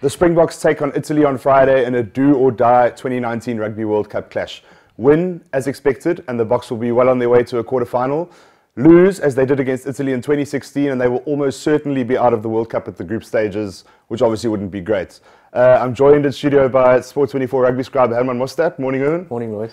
The Springboks take on Italy on Friday in a do-or-die 2019 Rugby World Cup clash. Win, as expected, and the Boks will be well on their way to a quarter-final. Lose, as they did against Italy in 2016, and they will almost certainly be out of the World Cup at the group stages, which obviously wouldn't be great. I'm joined in studio by Sport 24 rugby scribe Herman Mostert. Morning, Herman. Morning, Lloyd.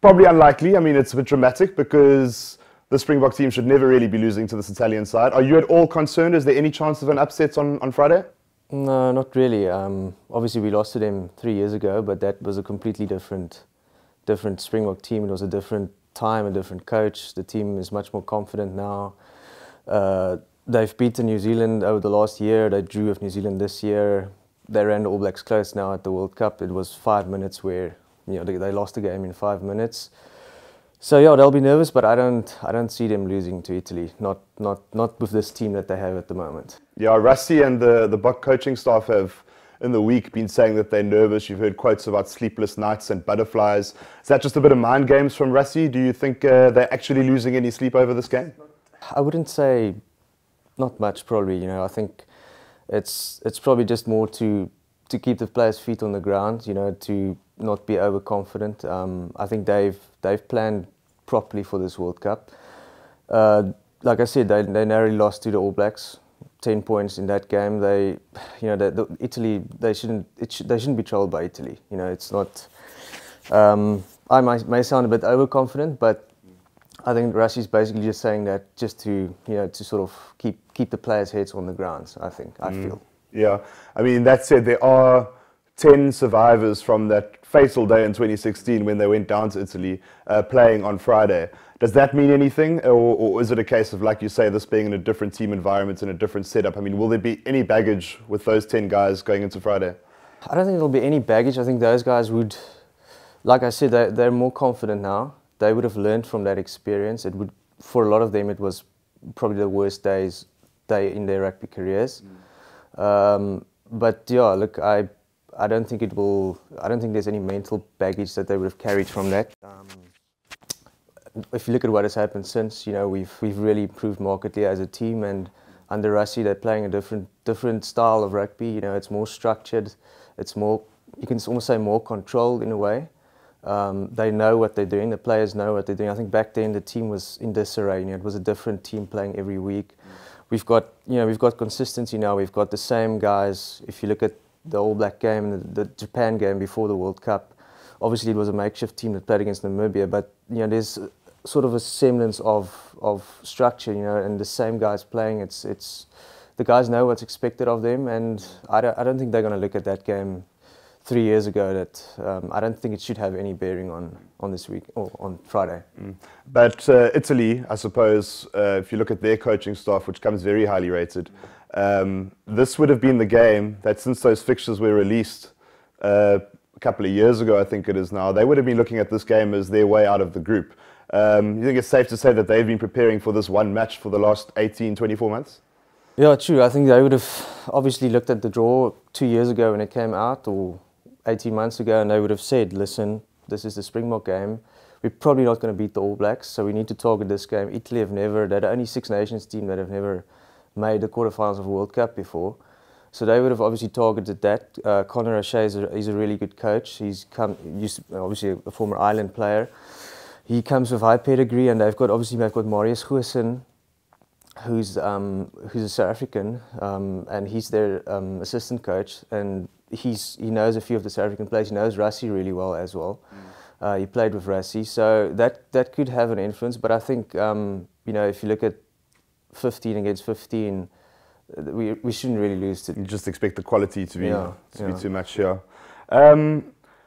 Probably unlikely. I mean, it's a bit dramatic because the Springbok team should never really be losing to this Italian side. Are you at all concerned? Is there any chance of an upset on Friday? No, not really. Obviously, we lost to them 3 years ago, but that was a completely different Springbok team. It was a different time, a different coach. The team is much more confident now. They've beaten New Zealand over the last year. They drew with New Zealand this year. They ran the All Blacks close now at the World Cup. It was 5 minutes where they lost the game in 5 minutes. So yeah, they'll be nervous, but I don't see them losing to Italy. Not with this team that they have at the moment. Yeah, Rassie and the Boks coaching staff have in the week been saying that they're nervous. You've heard quotes about sleepless nights and butterflies. Is that just a bit of mind games from Rassie? Do you think they're actually losing any sleep over this game? I wouldn't say not much, probably. I think it's probably just more to keep the players' feet on the ground. To not be overconfident. I think they've planned properly for this World Cup. Like I said, they narrowly lost to the All Blacks, 10 points in that game. Italy, they shouldn't be troubled by Italy. It's not. I may sound a bit overconfident, but I think Rassie's basically just saying that just to sort of keep the players' heads on the ground. I feel. Yeah, I mean, that said, there are 10 survivors from that fatal day in 2016 when they went down to Italy playing on Friday. Does that mean anything, or is it a case of, like you say, this being in a different team environment and a different setup? I mean, will there be any baggage with those 10 guys going into Friday? I don't think there'll be any baggage. I think those guys would, like I said, they're more confident now. They would have learned from that experience. For a lot of them, it was probably the worst day in their rugby careers. But yeah, look, I don't think it will. I don't think there's any mental baggage that they would have carried from that. If you look at what has happened since, we've really improved markedly as a team, and under Rassie they're playing a different style of rugby. It's more structured. It's more, you can almost say, more controlled in a way. They know what they're doing. The players know what they're doing. I think back then the team was in disarray. It was a different team playing every week. We've got consistency now. We've got the same guys. If you look at the All Black game and the Japan game before the World Cup, obviously it was a makeshift team that played against Namibia, but there's sort of a semblance of structure, and the same guys playing. It's the guys know what's expected of them, and I don't think they're going to look at that game 3 years ago. That I don't think it should have any bearing on this week or on Friday. But Italy, I suppose, if you look at their coaching staff, which comes very highly rated, this would have been the game that, since those fixtures were released a couple of years ago, I think it is now, they would have been looking at this game as their way out of the group. You think it's safe to say that they've been preparing for this one match for the last 18, 24 months? Yeah, true. I think they would have obviously looked at the draw 2 years ago when it came out, or 18 months ago, and they would have said, listen, this is the Springbok game. We're probably not going to beat the All Blacks, so we need to target this game. Italy they're the only Six Nations team that have never made the quarterfinals of a World Cup before. So they would have obviously targeted that. Conor O'Shea is a really good coach. He's obviously a former Ireland player. He comes with high pedigree, and they've got Marius Goosen, who's a South African, and he's their assistant coach, and he knows a few of the South African players. He knows Rassie really well as well. He played with Rassie, so that could have an influence. But I think if you look at 15 against 15, we shouldn't really lose to. You just expect the quality to be too much here.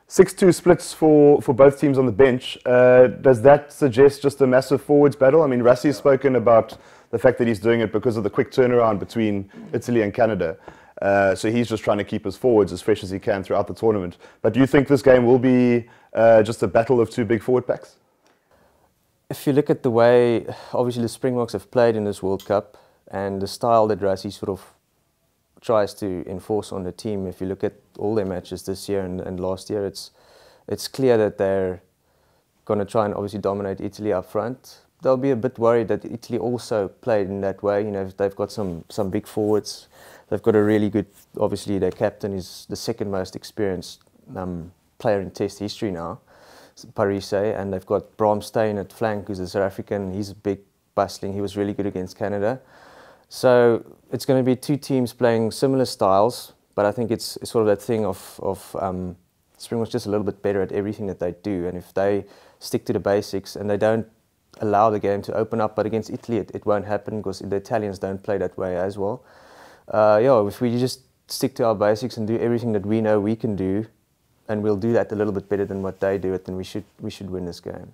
6-2 splits for both teams on the bench. Does that suggest just a massive forwards battle? I mean, Rassie has spoken about the fact that he's doing it because of the quick turnaround between Italy and Canada. So he's just trying to keep his forwards as fresh as he can throughout the tournament. But do you think this game will be just a battle of two big forward packs? If you look at the way, obviously, the Springboks have played in this World Cup and the style that Rassie sort of tries to enforce on the team, if you look at all their matches this year and last year, it's clear that they're going to try and obviously dominate Italy up front. they'll be a bit worried that Italy also played in that way. You know, they've got some big forwards. They've got a really good. Obviously, their captain is the second most experienced player in Test history now, Parise, and they've got Bram Steyn at flank, who's a South African. He's a big, bustling. He was really good against Canada. So it's going to be two teams playing similar styles, but I think it's sort of that thing of Springboks just a little bit better at everything that they do, and if they stick to the basics and they don't allow the game to open up, but against Italy it won't happen because the Italians don't play that way as well. Yeah, if we just stick to our basics and do everything that we know we can do, and we'll do that a little bit better than what they do it, then we should win this game.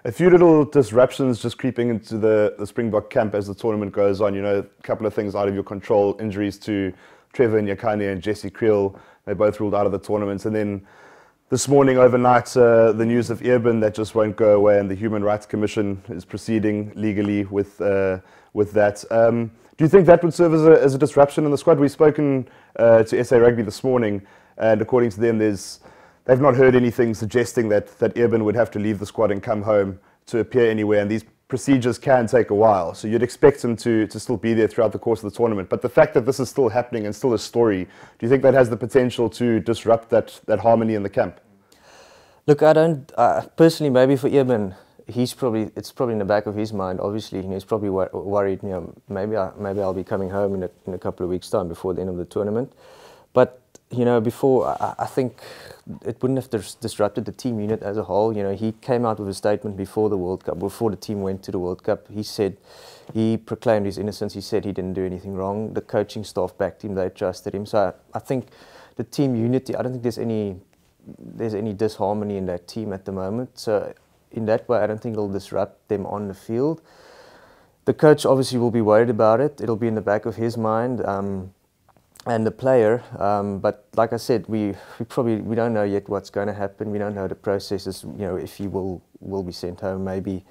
A few little disruptions just creeping into the Springbok camp as the tournament goes on. You know, a couple of things out of your control. Injuries to Trevor Nyakane and Jesse Creel. They both ruled out of the tournament. And then this morning, overnight, the news of Etzebeth that just won't go away, and the Human Rights Commission is proceeding legally with that. Do you think that would serve as a disruption in the squad? We've spoken to SA Rugby this morning, and according to them, they've not heard anything suggesting that Etzebeth would have to leave the squad and come home to appear anywhere, and these procedures can take a while. So you'd expect him to still be there throughout the course of the tournament. But the fact that this is still happening and still a story, do you think that has the potential to disrupt that harmony in the camp? Look, I don't personally. Maybe for Etzebeth, it's probably in the back of his mind. Obviously, he's probably worried. You know, maybe I'll be coming home in a couple of weeks' time before the end of the tournament. But you know, before I think it wouldn't have disrupted the team unit as a whole. You know, he came out with a statement before the World Cup, before the team went to the World Cup. He proclaimed his innocence. He said he didn't do anything wrong. The coaching staff backed him. They trusted him. So I think the team unity. I don't think there's any disharmony in that team at the moment. So in that way, I don't think it'll disrupt them on the field. The coach obviously will be worried about it. It'll be in the back of his mind. And the player, but like I said, we don't know yet what's going to happen. We don't know the processes. You know, if he will be sent home. Maybe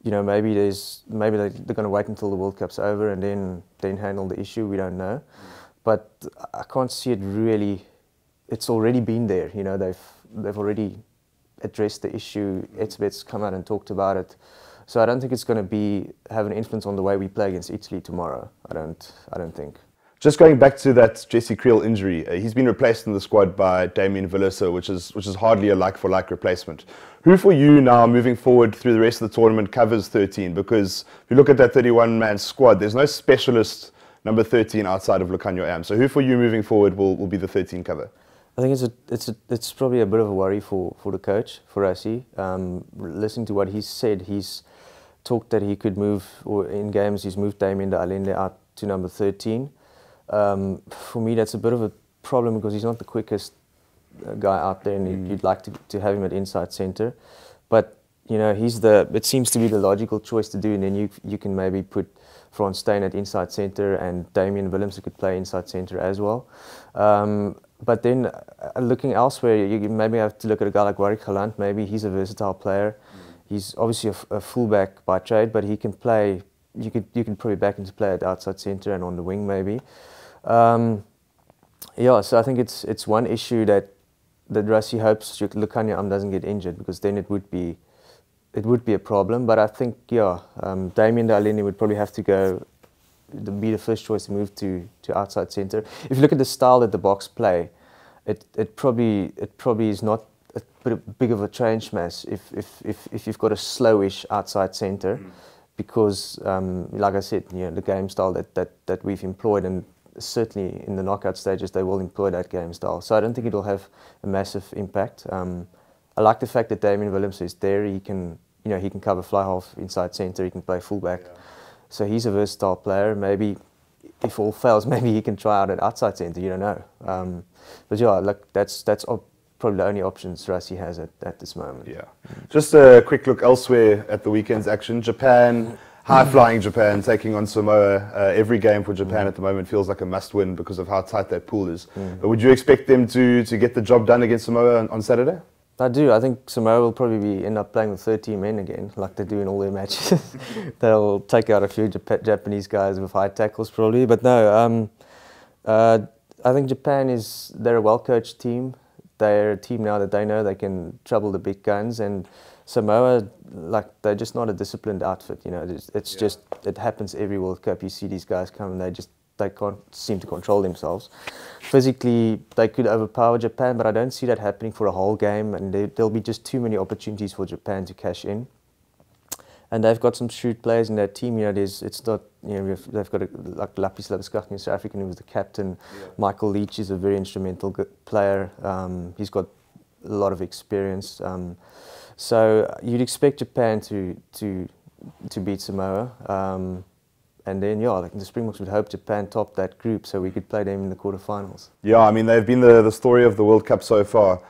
they're going to wait until the World Cup's over and then handle the issue. We don't know, but I can't see it really. It's already been there. You know, they've already addressed the issue. Etzebeth's come out and talked about it. So I don't think it's going to have an influence on the way we play against Italy tomorrow. I don't think. Just going back to that Jesse Creel injury, he's been replaced in the squad by Damien Villa, which is hardly a like-for-like replacement. Who for you now, moving forward through the rest of the tournament, covers 13? Because if you look at that 31-man squad, there's no specialist number 13 outside of Lukhanyo Am. So who for you moving forward will be the 13 cover? I think it's probably a bit of a worry for the coach, for Rassie. Listening to what he's said, he's talked that he could move, or in games he's moved Damien Villa out to number 13. For me, that's a bit of a problem because he's not the quickest guy out there, and you'd like to have him at inside centre. But you know, it seems to be the logical choice to do, and then you can maybe put Frans Steyn at inside centre and Damien Willemse could play inside centre as well. But then looking elsewhere, you maybe have to look at a guy like Warwick Galant. Maybe he's a versatile player. He's obviously a fullback by trade, but he can play. You can probably back him to play at outside centre and on the wing maybe. Yeah, so I think it's one issue that Rassie hopes Lukhanyo Am doesn't get injured, because then it would be a problem. But I think Damien Villa would probably have to be the first choice to move to outside centre. If you look at the style that the Boks play, it probably is not a big of a change mass if you've got a slowish outside centre. Because, like I said, you know, the game style that we've employed, and certainly in the knockout stages they will employ that game style. So I don't think it'll have a massive impact. I like the fact that Damien Willemse is there. He can cover fly half inside centre. He can play fullback. Yeah. So he's a versatile player. Maybe if all fails, maybe he can try out at outside centre. You don't know. But yeah, look, that's probably the only options Rassie has at this moment. Yeah. Just a quick look elsewhere at the weekend's action. Japan, high-flying Japan, taking on Samoa. Every game for Japan at the moment feels like a must-win because of how tight that pool is. But would you expect them to get the job done against Samoa on Saturday? I do. I think Samoa will probably end up playing with 13 men again, like they do in all their matches. They'll take out a few Japanese guys with high tackles probably. But no, I think Japan they're a well-coached team. They're a team now that they know they can trouble the big guns, and Samoa, like, they're just not a disciplined outfit. You know, it's just, it happens every World Cup. You see these guys come and they can't seem to control themselves. Physically, they could overpower Japan, but I don't see that happening for a whole game, and there'll be just too many opportunities for Japan to cash in. And they've got some shrewd players in that team. You know, it's not, you know, they've got like Lapis Labuschagne in South African, who was the captain. Michael Leach is a very instrumental player. He's got a lot of experience. So you'd expect Japan to beat Samoa. And then, yeah, like the Springboks would hope Japan top that group so we could play them in the quarterfinals. Yeah, I mean, they've been the story of the World Cup so far.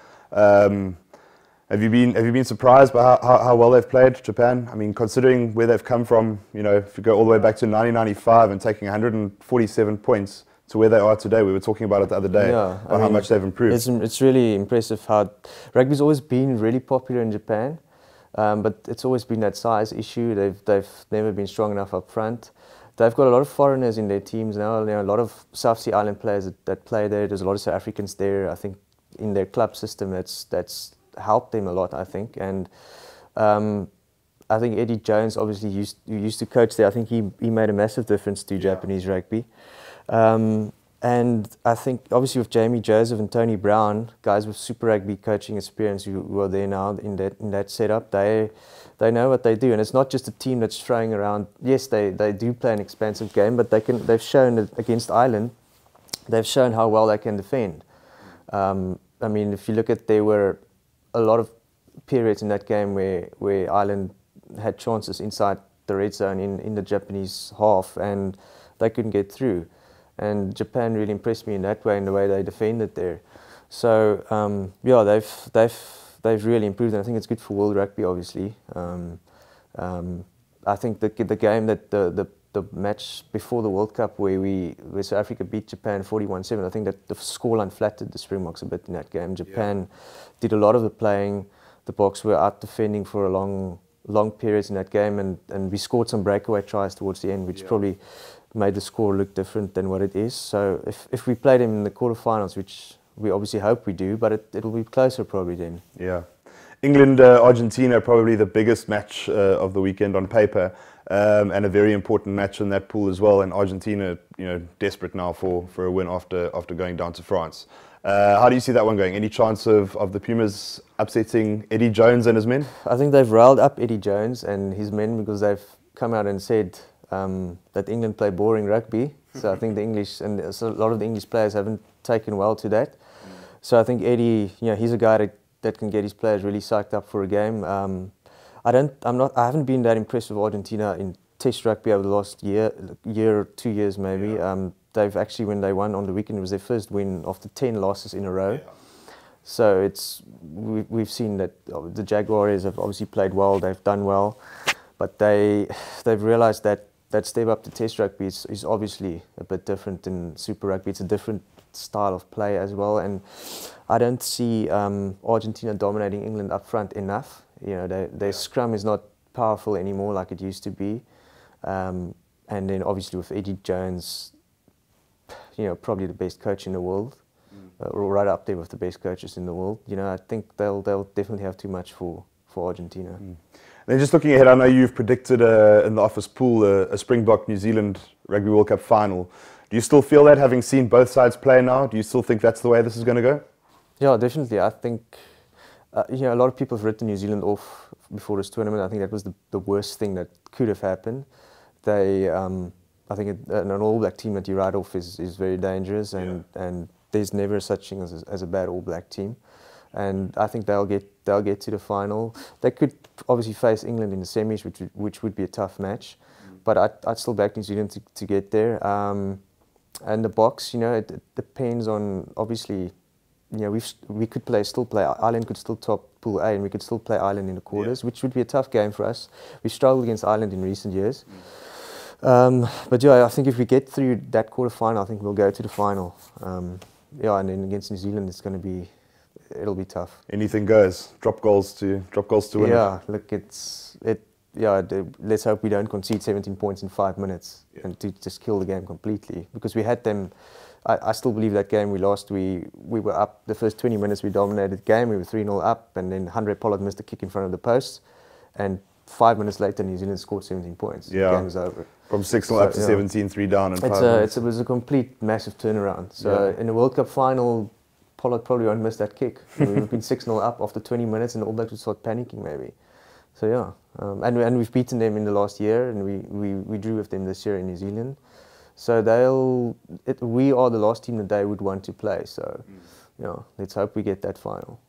Have you been surprised by how well they've played, Japan? I mean, considering where they've come from, you know, if you go all the way back to 1995 and taking 147 points to where they are today, we were talking about it the other day, how much they've improved. It's really impressive how rugby's always been really popular in Japan, but it's always been that size issue. They've never been strong enough up front. They've got a lot of foreigners in their teams now. You know, a lot of South Sea Island players that play there. There's a lot of South Africans there. I think in their club system, that's helped them a lot, I think. And I think Eddie Jones, obviously used to coach there. I think he made a massive difference to Japanese rugby. And I think obviously with Jamie Joseph and Tony Brown, guys with Super Rugby coaching experience who are there now in that setup, they know what they do. And it's not just a team that's throwing around. Yes, they do play an expansive game, but they've shown that against Ireland, they've shown how well they can defend. I mean, if you look at, there were a lot of periods in that game where Ireland had chances inside the red zone in the Japanese half, and they couldn't get through. And Japan really impressed me in that way, in the way they defended there. So yeah, they've really improved, and I think it's good for world rugby, obviously. I think the game that the match before the World Cup where South Africa beat Japan 41-7, I think that the scoreline flattered the Springboks a bit in that game. Japan did a lot of the playing. The Boks were out defending for a long periods in that game, and we scored some breakaway tries towards the end, which probably made the score look different than what it is. So if we play them in the quarterfinals, which we obviously hope we do, but it'll be closer probably then. Yeah. England, Argentina, probably the biggest match of the weekend on paper, and a very important match in that pool as well. And Argentina, you know, desperate now for a win after going down to France. How do you see that one going? Any chance of the Pumas upsetting Eddie Jones and his men? I think they've riled up Eddie Jones and his men because they've come out and said that England play boring rugby. So I think the English and a lot of the English players haven't taken well to that. So I think Eddie, you know, he's a guy that can get his players really psyched up for a game. I haven't been that impressed with Argentina in Test rugby over the last year or 2 years maybe. They've actually, when they won on the weekend, it was their first win after 10 losses in a row. So we've seen that the Jaguars have obviously played well. They've done well, but they've realised that step up to Test rugby is obviously a bit different than Super Rugby. It's a different style of play as well, and I don't see Argentina dominating England up front enough. You know, their scrum is not powerful anymore like it used to be, and then obviously with Eddie Jones, you know, probably the best coach in the world, or right up there with the best coaches in the world. You know, I think they'll definitely have too much for Argentina. Then just looking ahead, I know you've predicted in the office pool a Springbok New Zealand Rugby World Cup final. Do you still feel that, having seen both sides play now? Do you still think that's the way this is going to go? Yeah, definitely. I think you know, a lot of people have written New Zealand off before this tournament. I think that was the worst thing that could have happened. I think an All Black team that you write off is very dangerous, and there's never such thing as a bad All Black team. And I think they'll get to the final. They could obviously face England in the semis, which would be a tough match. But I'd still back New Zealand to get there. And the Boks, you know, it depends on, obviously, you know, we could still play. Ireland could still top Pool A, and we could still play Ireland in the quarters, which would be a tough game for us. We struggled against Ireland in recent years. But yeah, I think if we get through that quarter-final, I think we'll go to the final. Yeah, and then against New Zealand, it'll be tough. Anything goes. Drop goals to win. Yeah, look, yeah, let's hope we don't concede 17 points in 5 minutes and to just kill the game completely. Because we had them, I still believe that game we lost, we were up the first 20 minutes, we dominated the game, we were 3-0 up, and then Andre Pollard missed a kick in front of the post, and 5 minutes later New Zealand scored 17 points. Yeah. The game was over. From 6-0 up to 17, 3 down in 5 minutes. It was a complete massive turnaround. So in the World Cup final, Pollard probably won't miss that kick. We would have been 6-0 up after 20 minutes and the All Blacks would start panicking maybe. So yeah, and we've beaten them in the last year, and we drew with them this year in New Zealand. So we are the last team that they would want to play. So yeah, let's hope we get that final.